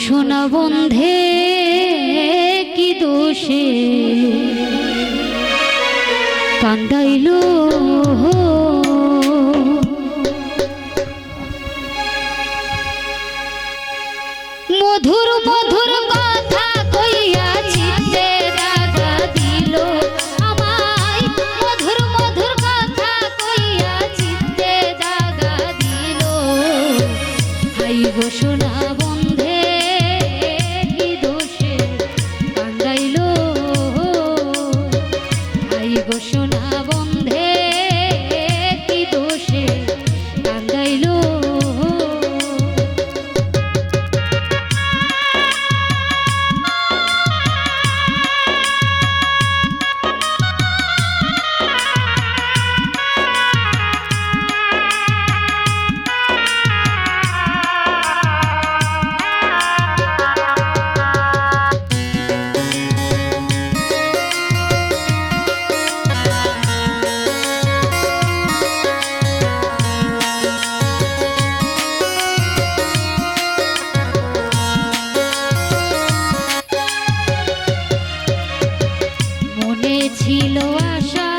সোনা বন্ধে কি দোষে কান্দাইল মধুর মধুর কথা কইয়া চিত্তে দাগা দিল আমায় মধুর মধুর কথা কইয়া চিত্তে দাগা দিল হাই গো সোনা বন্ধে কি দোষে কান্দাইল হাই গো সোনা বন্ধে কি দোষে কান্দাইল ছিল আশা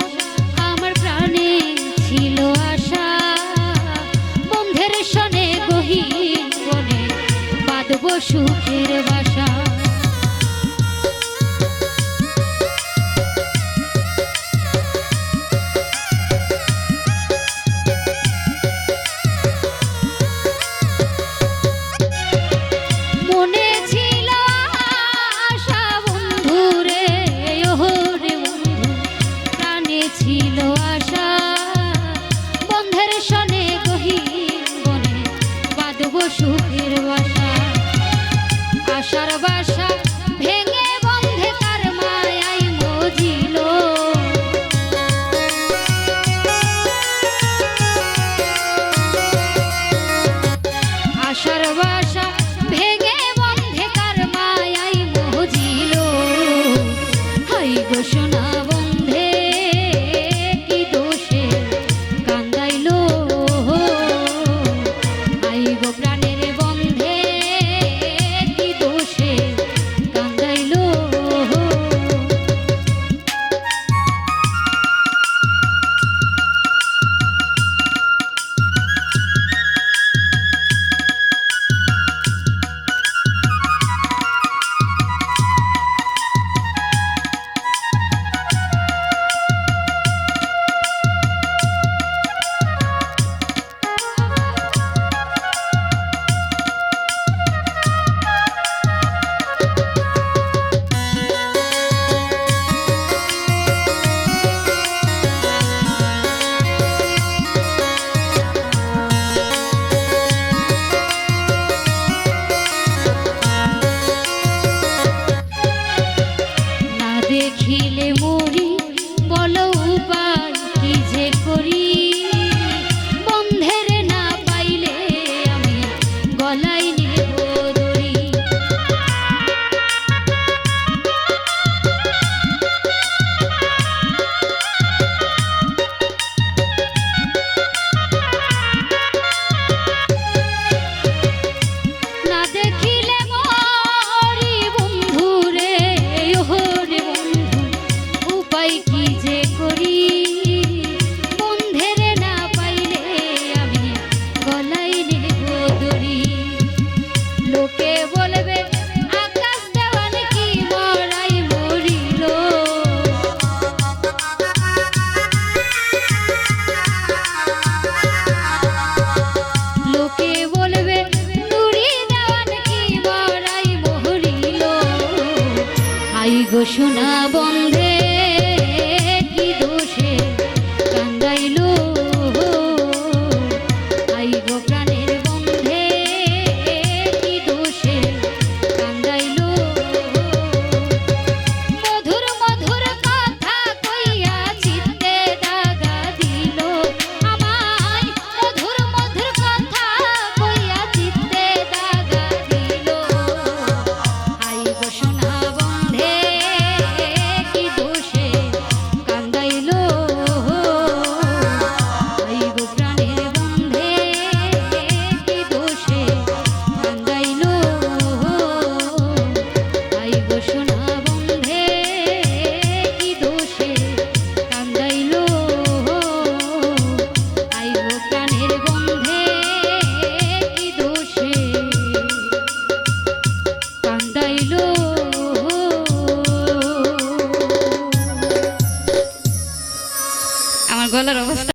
আমার প্রাণে ছিল আশা বন্ধের সনে গহীন বনে বাঁধব সুখের বাসা মনে ছিল আশা বন্ধুরে ছিল আশা বন্ধের সনে গহীন বনে বাঁধব সুখের বাসা আশার বাসা ভেঙে বন্ধে তার মায়াই মজিল আশার বাসা ভেঙে বন্ধে তার মায়াই মজিল হাই গো সোনা বন্ধে দেখিলে মরি বলো উপায় কি যে করি বন্ধের না পাইলে আমি গলায় নেব দড়ি না দেখিলে মরি বন্ধুরে কি যে করি বন্ধের না পাইলে আমি গলায় নেব দড়ি লোকে বলবে আকাশ দেওয়ান কি মরাই মরিল লোকে বলবে নুরি দেওয়ান কি মরাই মরিল হাই গো সোনা বন্ধে কি দোষে কান্দাইল